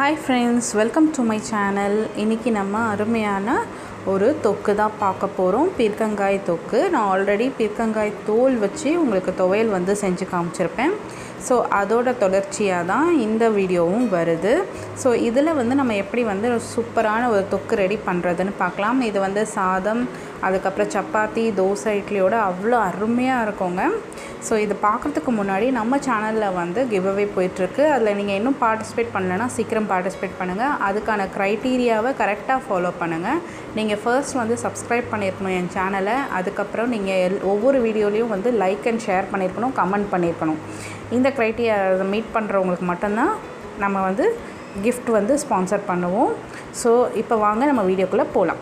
Hi friends, welcome to my channel. இன்னைக்கு நம்ம அருமையான ஒரு தொக்கு தான் பார்க்க போறோம். பீர்க்கங்காய் தொக்கு. நான் ஆல்ரெடி பீர்க்கங்காய் தோல் வச்சு உங்களுக்கு துவையல் வந்து செஞ்சு காமிச்சிருப்பேன். ஸோ அதோட தொடர்ச்சியாக தான் இந்த வீடியோவும் வருது. ஸோ இதில் வந்து நம்ம எப்படி வந்து சூப்பரான ஒரு தொக்கு ரெடி பண்ணுறதுன்னு பார்க்கலாம். இது வந்து சாதம், அதுக்கப்புறம் சப்பாத்தி, தோசை, இட்லியோட அவ்வளோ அருமையாக இருக்குங்க. ஸோ இது பார்க்குறதுக்கு முன்னாடி நம்ம சேனலில் வந்து கிவ்அவே போயிட்டுருக்கு. அதில் நீங்கள் இன்னும் பார்ட்டிசிபேட் பண்ணலைன்னா சீக்கிரம் பார்ட்டிசிபேட் பண்ணுங்கள். அதுக்கான க்ரைட்டீரியாவை கரெக்டாக ஃபாலோ பண்ணுங்கள். நீங்கள் ஃபர்ஸ்ட் வந்து சப்ஸ்கிரைப் பண்ணியிருக்கணும் என் சேனலை. அதுக்கப்புறம் நீங்கள் ஒவ்வொரு வீடியோலையும் வந்து லைக் அண்ட் ஷேர் பண்ணியிருக்கணும், கமெண்ட் பண்ணியிருக்கணும். இந்த க்ரைட்டீரியா மீட் பண்ணுறவங்களுக்கு மட்டும்தான் நம்ம வந்து கிஃப்ட் வந்து ஸ்பான்சர் பண்ணுவோம். ஸோ இப்போ வாங்க நம்ம வீடியோக்குள்ளே போகலாம்.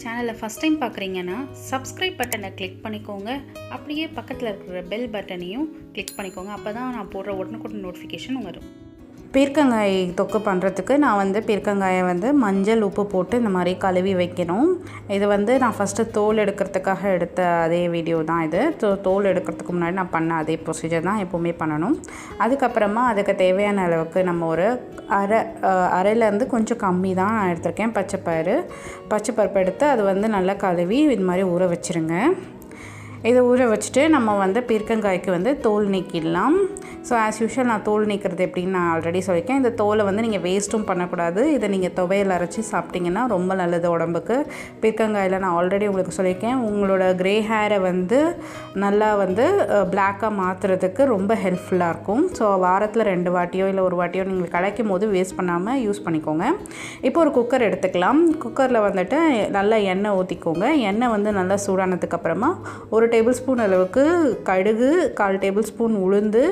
சேனலில் ஃபஸ்ட் டைம் பார்க்குறீங்கன்னா சப்ஸ்கிரைப் பட்டனை கிளிக் பண்ணிக்கோங்க. அப்படியே பக்கத்தில் இருக்கிற பெல் பட்டனையும் கிளிக் பண்ணிக்கோங்க. அப்போ தான் நான் போடுற உடனுக்குடன் நோட்டிஃபிகேஷன் வரும். பீர்க்கங்காய் தொக்கு பண்ணுறதுக்கு நான் வந்து பீர்க்கங்காயை வந்து மஞ்சள் உப்பு போட்டு இந்த மாதிரி கழுவி வைக்கணும். இது வந்து நான் ஃபஸ்ட்டு தோல் எடுக்கிறதுக்காக எடுத்த அதே வீடியோ தான் இது. தோல் எடுக்கிறதுக்கு முன்னாடி நான் பண்ண அதே ப்ரொசீஜர் தான் எப்போவுமே பண்ணணும். அதுக்கப்புறமா அதுக்கு தேவையான அளவுக்கு நம்ம ஒரு அரையிலேருந்து கொஞ்சம் கம்மி தான் நான் எடுத்திருக்கேன் பச்சைப்பருப்பு எடுத்து அது வந்து நல்லா கழுவி இது மாதிரி ஊற வச்சுருங்க. இதை ஊற வச்சுட்டு நம்ம வந்து பீர்க்கங்காய்க்கு வந்து தோல் நீக்கிடலாம். ஸோ ஆஸ் யூஷுவல் நான் தோல் நீக்கிறது எப்படின்னு நான் ஆல்ரெடி சொல்லியிருக்கேன். இந்த தோலை வந்து நீங்கள் வேஸ்ட்டும் பண்ணக்கூடாது. இதை நீங்கள் துவையல் அரைச்சி சாப்பிட்டிங்கன்னா ரொம்ப நல்லது உடம்புக்கு. பீர்க்கங்காயில் நான் ஆல்ரெடி உங்களுக்கு சொல்லியிருக்கேன், உங்களோட க்ரே ஹேரை வந்து நல்லா வந்து பிளாக்காக மாற்றுறதுக்கு ரொம்ப ஹெல்ப்ஃபுல்லாக இருக்கும். ஸோ வாரத்தில் 2 வாட்டியோ இல்லை ஒரு வாட்டியோ நீங்கள் கலைக்கும் போது வேஸ்ட் பண்ணாமல் யூஸ் பண்ணிக்கோங்க. இப்போ ஒரு குக்கர் எடுத்துக்கலாம். குக்கரில் வந்துட்டு நல்லா எண்ணெய் ஊற்றிக்கோங்க. எண்ணெய் வந்து நல்லா சூடானதுக்கப்புறமா 1 டேபிள் ஸ்பூன் அளவுக்கு கடுகு, 1/4 டேபிள் ஸ்பூன் உளுந்து,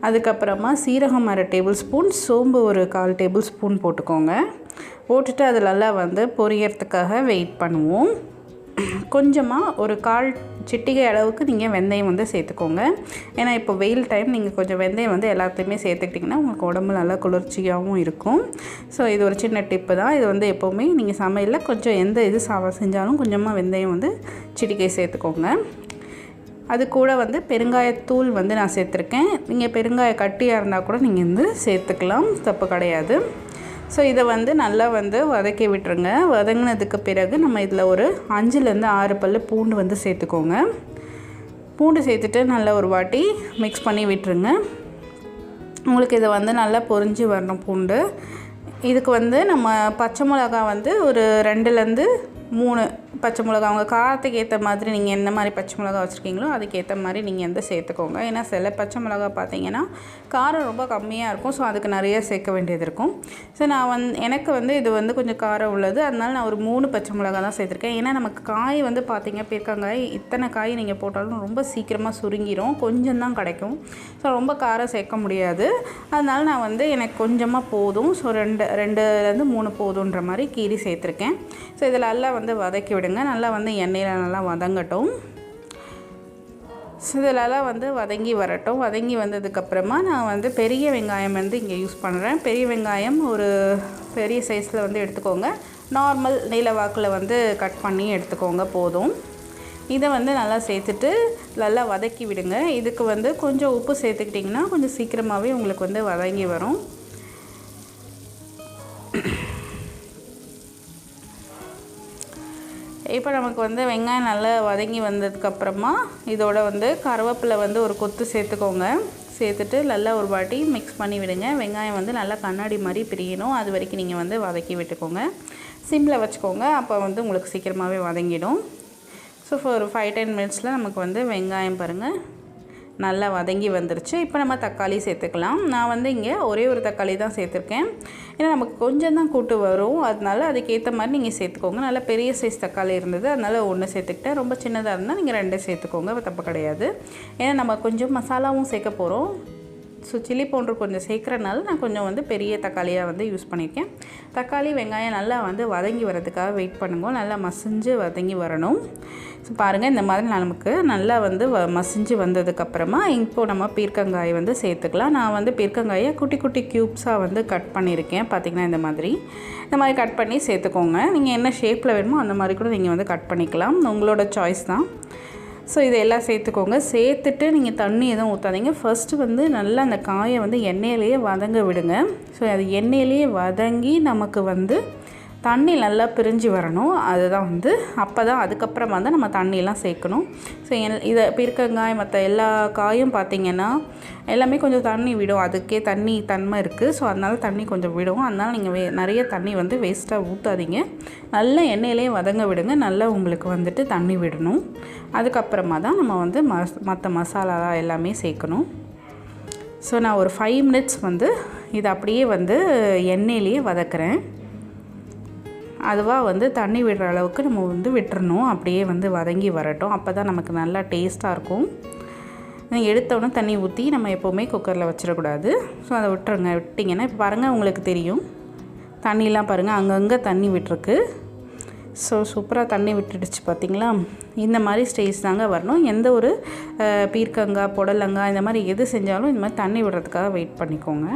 அதுக்கப்புறமா சீரகம் 1/2 டேபிள் ஸ்பூன், சோம்பு ஒரு 1/4 டேபிள் ஸ்பூன் போட்டுக்கோங்க. போட்டுட்டு அது நல்லா வந்து பொரியறதுக்காக வெயிட் பண்ணுவோம். கொஞ்சமாக ஒரு 1/4 சிட்டிகை அளவுக்கு நீங்கள் வெந்தயம் வந்து சேர்த்துக்கோங்க. ஏன்னா இப்போ வெயில் டைம், நீங்கள் கொஞ்சம் வெந்தயம் வந்து எல்லாத்துலேயுமே சேர்த்துக்கிட்டிங்கன்னா உங்களுக்கு உடம்பு நல்லா குளிர்ச்சியாகவும் இருக்கும். ஸோ இது ஒரு சின்ன டிப்பு தான். இது வந்து எப்போவுமே நீங்கள் சமையலில் கொஞ்சம் எந்த இது செஞ்சாலும் கொஞ்சமாக வெந்தயம் வந்து சிட்டிகை சேர்த்துக்கோங்க. அது கூட வந்து பெருங்காயத்தூள் வந்து நான் சேர்த்துருக்கேன். நீங்கள் பெருங்காய கட்டியாக இருந்தால் கூட நீங்கள் வந்து சேர்த்துக்கலாம், தப்பு கிடையாது. ஸோ இதை வந்து நல்லா வந்து வதக்கி விட்டுருங்க. வதங்கினதுக்கு பிறகு நம்ம இதில் ஒரு 5லேருந்து 6 பல் பூண்டு வந்து சேர்த்துக்கோங்க. பூண்டு சேர்த்துட்டு நல்லா ஒரு வாட்டி மிக்ஸ் பண்ணி விட்டுருங்க. உங்களுக்கு இதை வந்து நல்லா பொரிஞ்சு வரணும் பூண்டு. இதுக்கு வந்து நம்ம பச்சை மிளகா வந்து ஒரு 2லேருந்து 3 பச்சை மிளகா, அவங்க காரத்துக்கு ஏற்ற மாதிரி நீங்கள் என்ன மாதிரி பச்சை மிளகா வச்சுருக்கீங்களோ அதுக்கேற்ற மாதிரி நீங்கள் வந்து சேர்த்துக்கோங்க. ஏன்னா சில பச்சை மிளகா பார்த்தீங்கன்னா காரம் ரொம்ப கம்மியாக இருக்கும். ஸோ அதுக்கு நிறைய சேர்க்க வேண்டியது இருக்கும். ஸோ நான் எனக்கு வந்து இது வந்து கொஞ்சம் காரம் உள்ளது, அதனால நான் ஒரு 3 பச்சை மிளகா தான் சேர்த்துருக்கேன். ஏன்னா நமக்கு காய் வந்து பார்த்திங்க பீர்க்கங்காய் இத்தனை காய் நீங்கள் போட்டாலும் ரொம்ப சீக்கிரமாக சுருங்கிடும், கொஞ்சம் தான் கிடைக்கும். ஸோ ரொம்ப காரம் சேர்க்க முடியாது. அதனால நான் வந்து எனக்கு கொஞ்சமாக போதும். ஸோ 2லேருந்து 3 போதுன்ற மாதிரி கீரி சேர்த்துருக்கேன். ஸோ இதில் நல்லா வந்து வதக்கி விடுங்க. நல்லா வந்து எண்ணெயில் நல்லா வதங்கட்டும். ஸோ இதெல்லாம் வந்து வதங்கி வரட்டும். வதங்கி வந்ததுக்கப்புறமா நான் வந்து பெரிய வெங்காயம் வந்து இங்கே யூஸ் பண்ணுறேன். பெரிய வெங்காயம் ஒரு பெரிய சைஸில் வந்து எடுத்துக்கோங்க. நார்மல் நீல வாக்கில் வந்து கட் பண்ணி எடுத்துக்கோங்க போதும். இதை வந்து நல்லா சேர்த்துட்டு நல்லா வதக்கி விடுங்க. இதுக்கு வந்து கொஞ்சம் உப்பு சேர்த்துக்கிட்டிங்கன்னா கொஞ்சம் சீக்கிரமாகவே உங்களுக்கு வந்து வதங்கி வரும். இப்போ நமக்கு வந்து வெங்காயம் நல்லா வதங்கி வந்ததுக்கப்புறமா இதோட வந்து கருவேப்பிலை வந்து ஒரு கொத்து சேர்த்துக்கோங்க. சேர்த்துட்டு நல்லா ஒரு வாட்டி மிக்ஸ் பண்ணி விடுங்க. வெங்காயம் வந்து நல்லா கண்ணாடி மாதிரி பிரியணும். அது வரைக்கும் நீங்கள் வந்து வதக்கி விட்டுக்கோங்க. சிம்மில் வச்சுக்கோங்க. அப்போ வந்து உங்களுக்கு சீக்கிரமாகவே வதங்கிடும். ஸோ ஒரு 5-10 மினிட்ஸில் நமக்கு வந்து வெங்காயம் பாருங்கள் நல்லா வதங்கி வந்துருச்சு. இப்போ நம்ம தக்காளி சேர்த்துக்கலாம். நான் வந்து இங்கே ஒரே ஒரு தக்காளி தான் சேர்த்துருக்கேன். ஏன்னா நமக்கு கொஞ்சம் தான் கூட்டு வரும், அதனால அதுக்கேற்ற மாதிரி நீங்கள் சேர்த்துக்கோங்க. நல்லா பெரிய சைஸ் தக்காளி இருந்தது, அதனால் 1 சேர்த்துக்கிட்டேன். ரொம்ப சின்னதாக இருந்தால் நீங்கள் 2 சேர்த்துக்கோங்க, தப்பு கிடையாது. ஏன்னா நம்ம கொஞ்சம் மசாலாவும் சேர்க்க போகிறோம். ஸோ சில்லி பவுடர் கொஞ்சம் சேர்க்குறனால நான் கொஞ்சம் வந்து பெரிய தக்காளியாக வந்து யூஸ் பண்ணியிருக்கேன். தக்காளி வெங்காயம் நல்லா வந்து வதங்கி வரதுக்காக வெயிட் பண்ணுங்க. நல்லா மசிஞ்சு வதங்கி வரணும். ஸோ பாருங்கள், இந்த மாதிரி நமக்கு நல்லா வந்து மசிஞ்சு வந்ததுக்கப்புறமா இப்போ நம்ம பீர்க்கங்காய் வந்து சேர்த்துக்கலாம். நான் வந்து பீர்க்கங்காயை குட்டி குட்டி க்யூப்ஸாக வந்து கட் பண்ணியிருக்கேன். பார்த்திங்கன்னா இந்த மாதிரி கட் பண்ணி சேர்த்துக்கோங்க. நீங்கள் என்ன ஷேப்பில் வேணுமோ அந்த மாதிரி கூட நீங்கள் வந்து கட் பண்ணிக்கலாம், உங்களோட சாய்ஸ் தான். ஸோ இதெல்லாம் சேர்த்துக்கோங்க. சேர்த்துட்டு நீங்கள் தண்ணி எதுவும் ஊற்றாதீங்க. ஃபஸ்ட்டு வந்து நல்லா அந்த காயை வந்து எண்ணெயிலேயே வதங்க விடுங்க. ஸோ அது எண்ணெயிலேயே வதங்கி நமக்கு வந்து தண்ணி நல்லா பிரிஞ்சு வரணும். அதுதான் வந்து அப்போ தான் அதுக்கப்புறமா தான் நம்ம தண்ணியெலாம் சேர்க்கணும். ஸோ இதை பீர்க்கங்காய் மற்ற எல்லா காயும் பார்த்திங்கன்னா எல்லாமே கொஞ்சம் தண்ணி விடும். அதுக்கே தண்ணி தன்மை இருக்குது. ஸோ அதனால் தண்ணி கொஞ்சம் விடும். அதனால் நீங்கள் நிறைய தண்ணி வந்து வேஸ்ட்டாக ஊற்றாதீங்க. நல்லா எண்ணெயிலேயே வதங்க விடுங்க. நல்லா உங்களுக்கு வந்துட்டு தண்ணி விடணும். அதுக்கப்புறமா தான் நம்ம வந்து மற்ற மசாலா எல்லாமே சேர்க்கணும். ஸோ நான் ஒரு 5 மினிட்ஸ் வந்து இதை அப்படியே வந்து எண்ணெயிலேயே வதக்குறேன். அதுவாக வந்து தண்ணி விடுற அளவுக்கு நம்ம வந்து விட்டுறணும். அப்படியே வந்து வதங்கி வரட்டும். அப்போ தான் நமக்கு நல்லா டேஸ்ட்டாக இருக்கும். நீங்கள் எடுத்தோடனே தண்ணி ஊற்றி நம்ம எப்போவுமே குக்கரில் வச்சிடக்கூடாது. ஸோ அதை விட்டுருங்க. விட்டிங்கன்னா இப்போ பாருங்கள் உங்களுக்கு தெரியும் தண்ணிலாம் பாருங்கள் அங்கங்கே தண்ணி விட்டுருக்கு. ஸோ சூப்பராக தண்ணி விட்டுடுச்சு பார்த்திங்களா. இந்த மாதிரி ஸ்டேஜ் தாங்க வரணும். எந்த ஒரு பீர்க்கங்காய் புடலங்காய் இந்த மாதிரி எது செஞ்சாலும் இந்த மாதிரி தண்ணி விடுறதுக்காக வெயிட் பண்ணிக்கோங்க.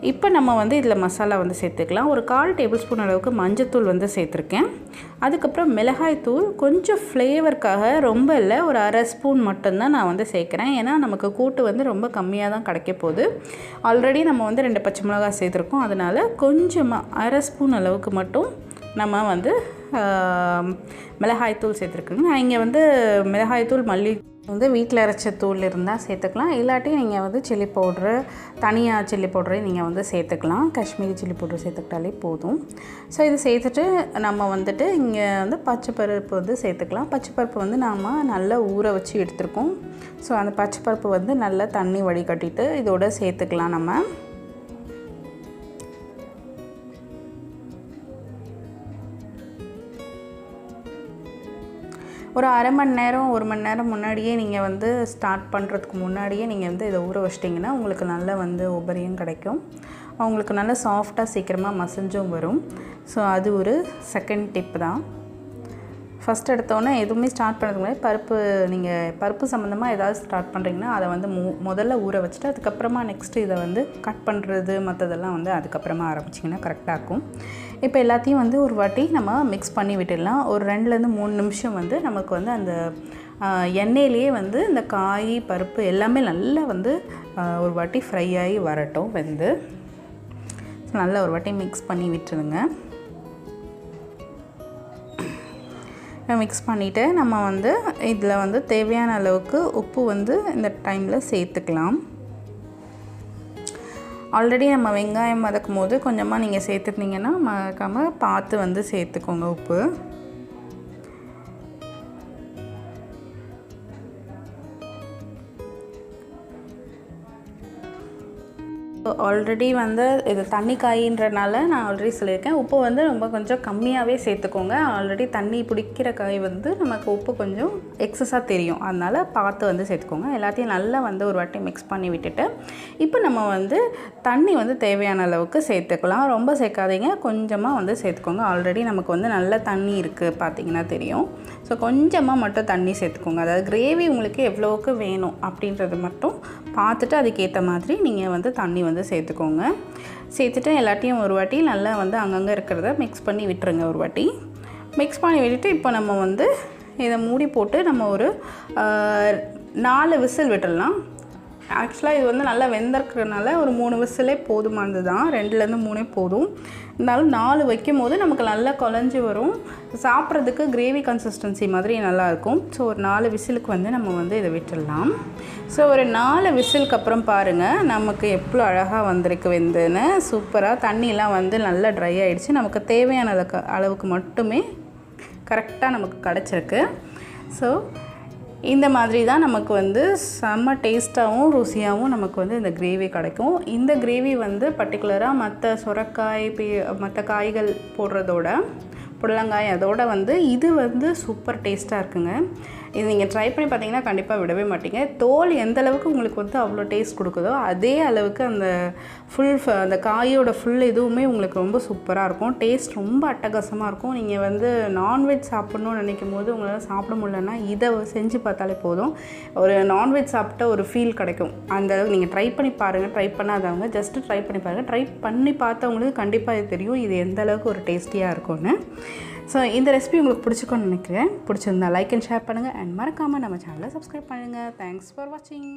இப்போ நம்ம வந்து இதில் மசாலா வந்து சேர்த்துக்கலாம். ஒரு 1/4 டேபிள் ஸ்பூன் அளவுக்கு மஞ்சத்தூள் வந்து சேர்த்துருக்கேன். அதுக்கப்புறம் மிளகாய் தூள் கொஞ்சம் ஃப்ளேவருக்காக, ரொம்ப இல்லை, ஒரு 1/2 ஸ்பூன் மட்டும்தான் நான் வந்து சேர்க்குறேன். ஏன்னா நமக்கு கூட்டு வந்து ரொம்ப கம்மியாக தான் கிடைக்க போகுது. ஆல்ரெடி நம்ம வந்து 2 பச்சை மிளகாய் சேர்த்துருக்கோம். அதனால் கொஞ்சமாக 1/2 ஸ்பூன் அளவுக்கு மட்டும் நம்ம வந்து மிளகாய்த்தூள் சேர்த்துருக்குங்க. நான் இங்கே வந்து மிளகாய்த்தூள் மல்லி வந்து வீட்டில் அரைச்ச தூள் இருந்தால் சேர்த்துக்கலாம். இல்லாட்டி நீங்கள் வந்து சில்லி பவுட்ரு, தனியாக சில்லி பவுட்ரு நீங்கள் வந்து சேர்த்துக்கலாம். காஷ்மீரி சில்லி பவுட்ரு சேர்த்துக்கிட்டாலே போதும். ஸோ இது சேர்த்துட்டு நம்ம வந்துட்டு இங்கே வந்து பச்சைப்பருப்பு வந்து சேர்த்துக்கலாம். பச்சைப்பருப்பு வந்து நாம் நல்லா ஊற வச்சு எடுத்துருக்கோம். ஸோ அந்த பச்சைப்பருப்பு வந்து நல்லா தண்ணி வடிகட்டிட்டு இதோட சேர்த்துக்கலாம். நம்ம ஒரு 1/2 மணி நேரம் 1 மணி நேரம் முன்னாடியே நீங்கள் வந்து ஸ்டார்ட் பண்ணுறதுக்கு முன்னாடியே நீங்கள் வந்து இதை ஊற வச்சிட்டிங்கன்னா உங்களுக்கு நல்லா வந்து உபரியும் கிடைக்கும். உங்களுக்கு நல்லா சாஃப்டாக சீக்கிரமாக மசிஞ்சும் வரும். ஸோ அது ஒரு செகண்ட் டிப் தான். ஃபஸ்ட் எடுத்தோன்னே எதுவுமே ஸ்டார்ட் பண்ணுறதுக்கு முன்னாடி நீங்கள் பருப்பு சம்மந்தமாக ஏதாவது ஸ்டார்ட் பண்ணுறீங்கன்னா அதை வந்து முதல்ல ஊற வச்சுட்டு அதுக்கப்புறமா நெக்ஸ்ட்டு இதை வந்து கட் பண்ணுறது மற்றதெல்லாம் வந்து அதுக்கப்புறமா ஆரம்பிச்சிங்கன்னா கரெக்டாக இருக்கும். இப்போ எல்லாத்தையும் வந்து ஒரு வாட்டி நம்ம மிக்ஸ் பண்ணி விட்டுடலாம். ஒரு 2-3 நிமிஷம் வந்து நமக்கு வந்து அந்த எண்ணெயிலேயே வந்து இந்த காய் பருப்பு எல்லாமே நல்லா வந்து ஒரு வாட்டி ஃப்ரை ஆகி வரட்டும். வெந்து நல்லா ஒரு வாட்டி மிக்ஸ் பண்ணி விட்டுருங்க. மிக்ஸ் பண்ணிவிட்டு நம்ம வந்து இதில் வந்து தேவையான அளவுக்கு உப்பு வந்து இந்த டைமில் சேர்த்துக்கலாம். ஆல்ரெடி நம்ம வெங்காயம் வதக்கும் போது கொஞ்சமாக நீங்கள் சேர்த்துருந்தீங்கன்னா மறக்காமல் பார்த்து வந்து சேர்த்துக்கோங்க உப்பு. ஆல்ரெடி வந்து இது தண்ணி காயின்றனால நான் ஆல்ரெடி சொல்லியிருக்கேன், உப்பு வந்து ரொம்ப கொஞ்சம் கம்மியாகவே சேர்த்துக்கோங்க. ஆல்ரெடி தண்ணி பிடிக்கிற காய் வந்து நமக்கு உப்பு கொஞ்சம் எக்ஸஸாக தெரியும். அதனால் பார்த்து வந்து சேர்த்துக்கோங்க. எல்லாத்தையும் நல்லா வந்து ஒரு வாட்டி மிக்ஸ் பண்ணி விட்டுட்டு இப்போ நம்ம வந்து தண்ணி வந்து தேவையான அளவுக்கு சேர்த்துக்கலாம். ரொம்ப சேர்க்காதீங்க, கொஞ்சமாக வந்து சேர்த்துக்கோங்க. ஆல்ரெடி நமக்கு வந்து நல்ல தண்ணி இருக்குது பார்த்திங்கன்னா தெரியும். ஸோ கொஞ்சமாக மட்டும் தண்ணி சேர்த்துக்கோங்க. அதாவது கிரேவி உங்களுக்கு எவ்வளோவுக்கு வேணும் அப்படின்றது மட்டும் பார்த்துட்டு அதுக்கேற்ற மாதிரி நீங்கள் வந்து தண்ணி வந்து சேர்த்துக்கோங்க. சேர்த்துட்டு எல்லாத்தையும் ஒரு வாட்டி நல்லா வந்து அங்கங்கே இருக்கிறத மிக்ஸ் பண்ணி விட்டுருங்க. ஒரு வாட்டி மிக்ஸ் பண்ணி விட்டுட்டு இப்போ நம்ம வந்து இதை மூடி போட்டு நம்ம ஒரு 4 விசில் விட்டுடலாம். ஆக்சுவலாக இது வந்து நல்லா வெந்திருக்கிறதுனால ஒரு 3 விசிலே போதுமானது தான். 2-3 போதும். இருந்தாலும் 4 வைக்கும் போது நமக்கு நல்லா குழஞ்சி வரும். சாப்பிட்றதுக்கு கிரேவி கன்சிஸ்டன்சி மாதிரி நல்லாயிருக்கும். ஸோ ஒரு 4 விசிலுக்கு வந்து நம்ம வந்து இதை விட்டுடலாம். ஸோ ஒரு 4 விசிலுக்கு அப்புறம் பாருங்கள் நமக்கு எவ்வளோ அழகாக வந்திருக்கு வெந்துன்னு. சூப்பராக தண்ணியெலாம் வந்து நல்லா ட்ரை ஆகிடுச்சு. நமக்கு தேவையான அளவுக்கு மட்டுமே கரெக்டாக நமக்கு கிடச்சிருக்கு. ஸோ இந்த மாதிரி தான் நமக்கு வந்து செம்ம டேஸ்ட்டாகவும் ருசியாகவும் நமக்கு வந்து இந்த கிரேவி கிடைக்கும். இந்த கிரேவி வந்து பர்டிகுலராக மற்ற சுரைக்காய் மற்ற காய்கள் போடுறதோட புடலங்காய் அதோட வந்து இது வந்து சூப்பர் டேஸ்ட்டாக இருக்குங்க. இது நீங்கள் ட்ரை பண்ணி பார்த்தீங்கன்னா கண்டிப்பாக விடவே மாட்டீங்க. தோல் எந்த அளவுக்கு உங்களுக்கு வந்து அவ்வளோ டேஸ்ட் கொடுக்குதோ அதே அளவுக்கு அந்த அந்த காயோட ஃபுல் இதுவுமே உங்களுக்கு ரொம்ப சூப்பராக இருக்கும். டேஸ்ட் ரொம்ப அட்டகாசமாக இருக்கும். நீங்கள் வந்து நான்வெஜ் சாப்பிட்ணுன்னு நினைக்கும் போது உங்களால் சாப்பிட முடியலன்னா இதை செஞ்சு பார்த்தாலே போதும், ஒரு நான்வெஜ் சாப்பிட்ட ஒரு ஃபீல் கிடைக்கும். அந்த அளவுக்கு நீங்கள் ட்ரை பண்ணி பாருங்கள். ட்ரை பண்ணாதவங்க ஜஸ்ட்டு ட்ரை பண்ணி பாருங்கள். ட்ரை பண்ணி பார்த்தவங்களுக்கு கண்டிப்பாக இது தெரியும் இது எந்த அளவுக்கு ஒரு டேஸ்டியாக இருக்கும்னு. ஸோ இந்த ரெசிபி உங்களுக்கு பிடிச்சிக்கோன்னு நினைக்கிறேன். பிடிச்சிருந்தா லைக் அண்ட் ஷேர் பண்ணுங்கள் அண்ட் மறக்காமல் நம்ம சேனலை சப்ஸ்கிரைப் பண்ணுங்கள். தேங்க்ஸ் ஃபார் வாட்சிங்.